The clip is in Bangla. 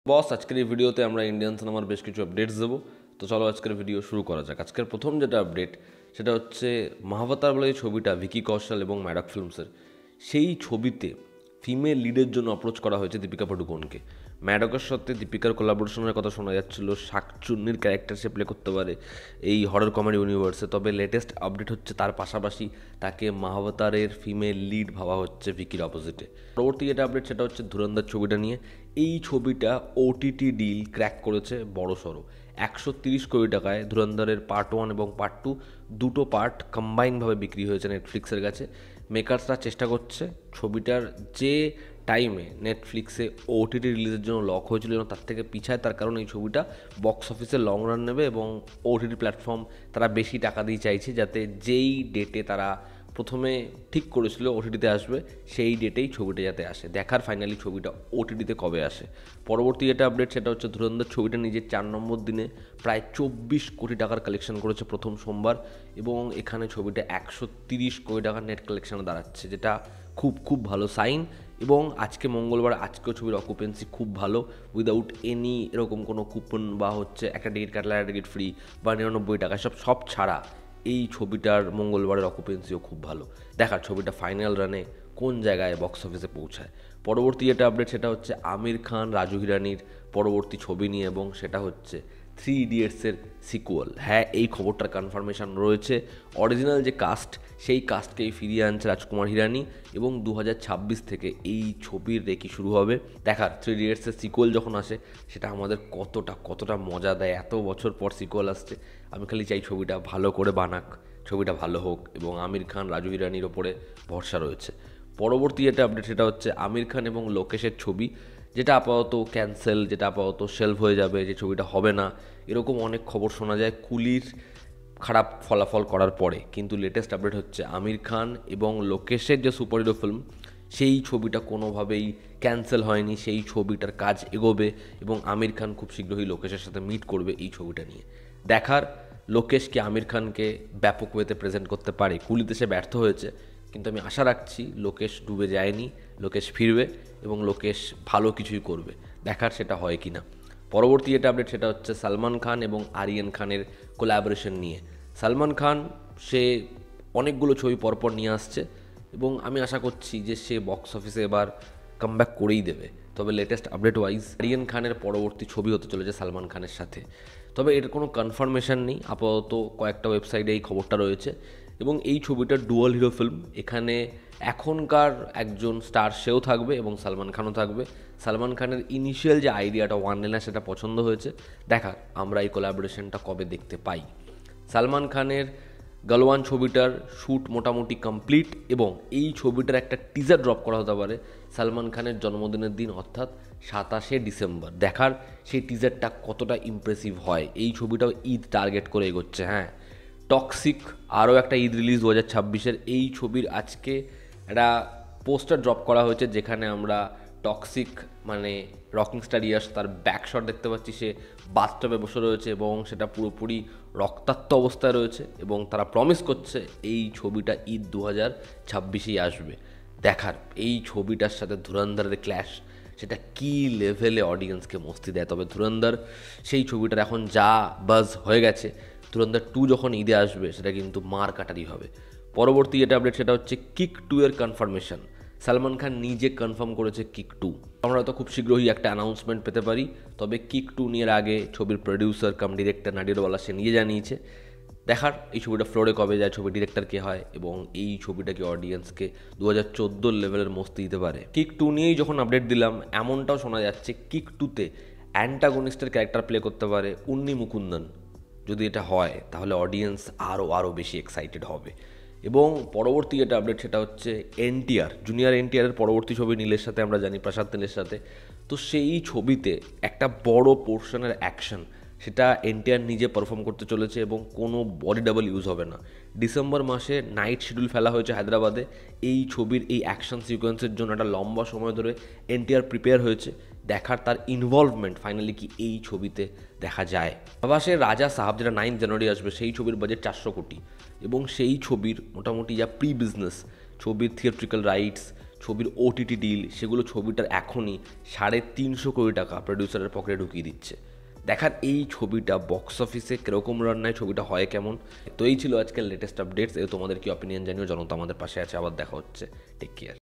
বস আজকের এই ভিডিওতে আমরা ইন্ডিয়ান সিনেমার বেশ কিছু আপডেটস দেবো। তো চলো আজকের ভিডিও শুরু করা যাক। আজকের প্রথম যেটা আপডেট সেটা হচ্ছে মহাবতার বলে এই ছবিটা ভিকি কৌশল এবং ম্যাডক ফিল্মসের, সেই ছবিতে ফিমেল লিডের জন্য অ্যাপ্রোচ করা হয়েছে দীপিকা পাডুকোনকে। ম্যাডকের সাথে দীপিকার কোলাবোরেশনের কথা শোনা যাচ্ছিল, শাকচুন্নির ক্যারেক্টার সে প্লে করতে পারে এই হরর কমেডি ইউনিভার্সে। তবে লেটেস্ট আপডেট হচ্ছে তার পাশাপাশি তাকে মহাবতারের ফিমেল লিড ভাবা হচ্ছে ভিকির অপোজিটে। পরবর্তী যেটা আপডেট সেটা হচ্ছে ধুরন্ধর ছবিটা নিয়ে। এই ছবিটা ওটিটি ডিল ক্র্যাক করেছে বড়সড় 130 কোটি টাকায়। ধুরন্ধরের পার্ট 1 এবং পার্ট 2 দুটো পার্ট কম্বাইনভাবে বিক্রি হয়েছে নেটফ্লিক্সের কাছে। মেকার্সরা চেষ্টা করছে ছবিটার যে টাইমে নেটফ্লিক্সে ওটিটি রিলিজের জন্য লক হয়েছিল তার থেকে পিছায়, তার কারণ এই ছবিটা বক্স অফিসে লং রান নেবে এবং ওটিটি প্ল্যাটফর্ম তারা বেশি টাকা দিয়ে চাইছে যাতে যেই ডেটে তারা প্রথমে ঠিক করেছিল ওটিটিতে আসবে সেই ডেটেই ছবিটা যাতে আসে। দেখার ফাইনালি ছবিটা ওটিটিতে কবে আসে। পরবর্তী যেটা আপডেট সেটা হচ্ছে ধুরন্ধর ছবিটা নিজের 4 নম্বর দিনে প্রায় 24 কোটি টাকার কালেকশন করেছে প্রথম সোমবার, এবং এখানে ছবিটা 130 কোটি টাকার নেট কালেকশানে দাঁড়াচ্ছে, যেটা খুব ভালো সাইন। এবং আজকে মঙ্গলবার, আজকেও ছবির অকুপেন্সি খুব ভালো, উইদাউট এনি এরকম কোনো কুপন বা হচ্ছে একটা টিকিট কাটলে একটা টিকিট ফ্রি বা 99 টাকা সব ছাড়া এই ছবিটার মঙ্গলবারের অকুপেন্সিও খুব ভালো। দেখার ছবিটা ফাইনাল রানে কোন জায়গায় বক্স অফিসে পৌঁছায়। পরবর্তী যেটা আপডেট সেটা হচ্ছে আমির খান রাজু হিরানির পরবর্তী ছবি নিয়ে, এবং সেটা হচ্ছে 3 ইডিয়টসের সিকুয়াল। হ্যাঁ, এই খবরটার কনফার্মেশন রয়েছে। অরিজিনাল যে কাস্ট সেই কাস্টকেই ফিরিয়ে আনছে রাজকুমার হিরানি, এবং 2026 থেকে এই ছবির রেকি শুরু হবে। দেখার 3 ইডিয়টসের সিকুয়াল যখন আসে সেটা আমাদের কতটা মজা দেয়। এত বছর পর সিকুয়াল আসছে, আমি খালি চাই ছবিটা ভালো করে বানাক, ছবিটা ভালো হোক, এবং আমির খান রাজু হিরানির ওপরে ভরসা রয়েছে। পরবর্তী যেটা আপডেট সেটা হচ্ছে আমির খান এবং লোকেশের ছবি, যেটা আপাতত ক্যান্সেল, যেটা আপাতত শেলফ হয়ে যাবে, যে ছবিটা হবে না, এরকম অনেক খবর শোনা যায় কুলির খারাপ ফলাফল করার পরে। কিন্তু লেটেস্ট আপডেট হচ্ছে আমির খান এবং লোকেশের যে সুপারহিরো ফিল্ম সেই ছবিটা কোনোভাবেই ক্যান্সেল হয়নি, সেই ছবিটার কাজ এগোবে, এবং আমির খান খুব শীঘ্রই লোকেশের সাথে মিট করবে এই ছবিটা নিয়ে। দেখার লোকেশ কি আমির খানকে ব্যাপক ওয়েতে প্রেজেন্ট করতে পারে। কুলিতে সে ব্যর্থ হয়েছে, কিন্তু আমি আশা রাখছি লোকেশ ডুবে যায়নি, লোকেশ ফিরবে এবং লোকেশ ভালো কিছুই করবে। দেখার সেটা হয় কি না। পরবর্তী যেটা আপডেট সেটা হচ্ছে সালমান খান এবং আরিয়ান খানের কোলাবোরেশন নিয়ে। সালমান খান সে অনেকগুলো ছবি পরপর নিয়ে আসছে, এবং আমি আশা করছি যে সে বক্স অফিসে এবার কামব্যাক করেই দেবে। তবে লেটেস্ট আপডেট ওয়াইজ আরিয়ান খানের পরবর্তী ছবি হতে চলেছে সালমান খানের সাথে। তবে এর কোনো কনফার্মেশন নেই, আপাতত কয়েকটা ওয়েবসাইটে এই খবরটা রয়েছে। এবং এই ছবিটা ডুয়াল হিরো ফিল্ম, এখানে এখনকার একজন স্টার সেও থাকবে এবং সালমান খানও থাকবে। সালমান খানের ইনিশিয়াল যে আইডিয়াটা ওয়ানলাইনার সেটা পছন্দ হয়েছে। দেখা আমরা এই কোলাবোরেশনটা কবে দেখতে পাই। সালমান খানের গালওয়ান ছবিটার শ্যুট মোটামুটি কমপ্লিট, এবং এই ছবিটার একটা টিজার ড্রপ করা হতে পারে সালমান খানের জন্মদিনের দিন, অর্থাৎ 27শে ডিসেম্বর। দেখার সেই টিজারটা কতটা ইমপ্রেসিভ হয়। এই ছবিটাও ঈদ টার্গেট করে এগোচ্ছে। হ্যাঁ, টক্সিক আরও একটা ঈদ রিলিজ 2026-এর। এই ছবির আজকে একটা পোস্টার ড্রপ করা হয়েছে, যেখানে আমরা টক্সিক মানে রকিং স্টার ইয়াশ তার ব্যাক শট দেখতে পাচ্ছি। সে বাথটবে বসে রয়েছে এবং সেটা পুরোপুরি রক্তাক্ত অবস্থায় রয়েছে, এবং তারা প্রমিস করছে এই ছবিটা ঈদ 2026-এই আসবে। দেখার এই ছবিটার সাথে ধুরন্ধরের ক্ল্যাশ সেটা কী লেভেলে অডিয়েন্সকে মস্তি দেয়। তবে ধুরন্ধর সেই ছবিটার এখন যা বাজ হয়ে গেছে, ধুরন্ধর 2 যখন ঈদে আসবে সেটা কিন্তু মার কাটারই হবে। পরবর্তী যেটা আপডেট সেটা হচ্ছে কিক 2 এর কনফার্মেশন। সালমান খান নিজে কনফার্ম করেছে কিক 2। আমরা হয়তো খুব শীঘ্রই একটা অ্যানাউন্সমেন্ট পেতে পারি। তবে কিক 2 নিয়ে আগে ছবির প্রডিউসার কাম ডিরেক্টর নাডিরওয়ালা সে নিজে জানিয়েছে। দেখার এই ছবিটা ফ্লোরে কবে যায়, ছবি ডিরেক্টর কে হয়, এবং এই ছবিটাকে অডিয়েন্সকে 2014 লেভেলের মস্তি দিতে পারে। কিক 2 নিয়েই যখন আপডেট দিলাম, এমনটাও শোনা যাচ্ছে কিক 2-তে অ্যান্টাগনিস্টের ক্যারেক্টার প্লে করতে পারে উন্নি মুকুন্দন। যদি এটা হয় তাহলে অডিয়েন্স আরও বেশি এক্সাইটেড হবে। এবং পরবর্তী যেটা আপডেট সেটা হচ্ছে এনটিআর, জুনিয়র এনটিআরের পরবর্তী ছবি নীলের সাথে, আমরা জানি প্রসাদ নীলের সাথে। তো সেই ছবিতে একটা বড় পোর্শনের অ্যাকশন সেটা এনটিআর নিজে পারফর্ম করতে চলেছে, এবং কোনো বডি ডাবল ইউজ হবে না। ডিসেম্বর মাসে নাইট শিডিউল ফেলা হয়েছে হায়দ্রাবাদে এই ছবির এই অ্যাকশন সিকোয়েন্সের জন্য। একটা লম্বা সময় ধরে এনটিআর প্রিপেয়ার হয়েছে। দেখার তার ইনভলভমেন্ট ফাইনালি কি এই ছবিতে দেখা যায়। প্রবাসের রাজা সাহাব, যেটা 9 জানুয়ারি আসবে, সেই ছবির বাজেট 400 কোটি, এবং সেই ছবির মোটামুটি যা প্রি বিজনেস, ছবির থিয়েট্রিক্যাল রাইটস, ছবির ওটিটি ডিল, সেগুলো ছবিটার এখনই 350 কোটি টাকা প্রডিউসারের পকেটে ঢুকিয়ে দিচ্ছে। দেখার এই ছবিটা বক্স অফিসে কীরকম রান নেয়, ছবিটা হয় কেমন। তো এই ছিল আজকের লেটেস্ট আপডেটস। তোমাদের কি অপিনিয়ন জানিও, জনতা আমাদের পাশে আছে। আবার দেখা হচ্ছে, টেক কেয়ার।